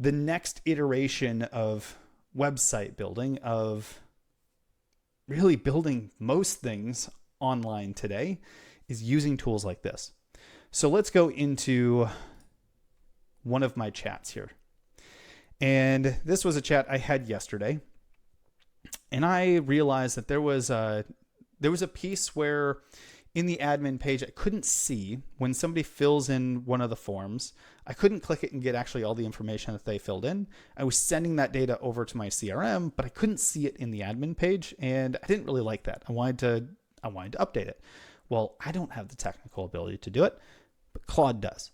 the next iteration of website building, of really building most things online today, is using tools like this. So let's go into one of my chats here. And this was a chat I had yesterday. And I realized that there was a piece where in the admin page, I couldn't see when somebody fills in one of the forms. I couldn't click it and get actually all the information that they filled in. I was sending that data over to my CRM, but I couldn't see it in the admin page, and I didn't really like that. I wanted to update it. Well, I don't have the technical ability to do it, but Claude does.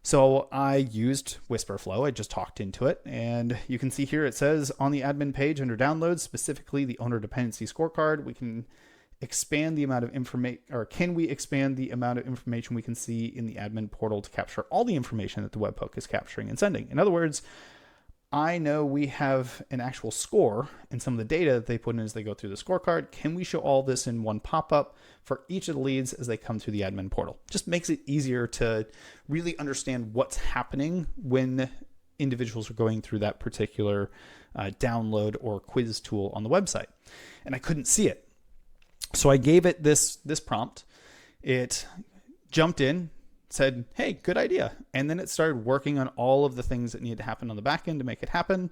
So I used Whisperflow. I just talked into it, and you can see here it says on the admin page under downloads, specifically the owner dependency scorecard, we can expand the amount of information, or can we expand the amount of information we can see in the admin portal to capture all the information that the webhook is capturing and sending? In other words, I know we have an actual score and some of the data that they put in as they go through the scorecard. Can we show all this in one pop-up for each of the leads as they come through the admin portal? Just makes it easier to really understand what's happening when individuals are going through that particular download or quiz tool on the website. And I couldn't see it. So I gave it this prompt. It jumped in, said, hey, good idea. And then it started working on all of the things that needed to happen on the back end to make it happen.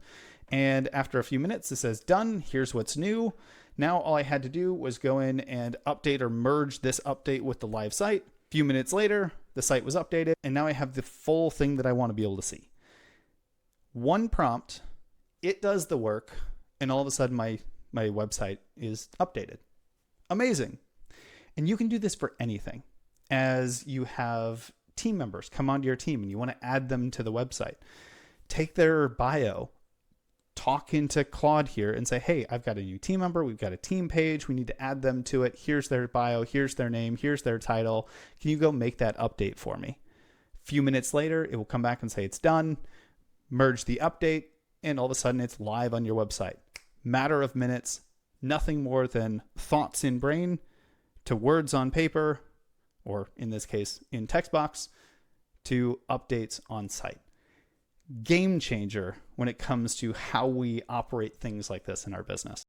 And after a few minutes, it says, done. Here's what's new. Now all I had to do was go in and update or merge this update with the live site. A few minutes later, the site was updated. And now I have the full thing that I want to be able to see. One prompt, it does the work. And all of a sudden, my website is updated. Amazing. And you can do this for anything. As you have team members come onto your team and you want to add them to the website, take their bio, talk into Claude here and say, hey, I've got a new team member. We've got a team page. We need to add them to it. Here's their bio. Here's their name. Here's their title. Can you go make that update for me? A few minutes later, it will come back and say it's done. Merge the update, and all of a sudden it's live on your website. Matter of minutes. Nothing more than thoughts in brain to words on paper, or in this case, in text box, to updates on site. Game changer when it comes to how we operate things like this in our business.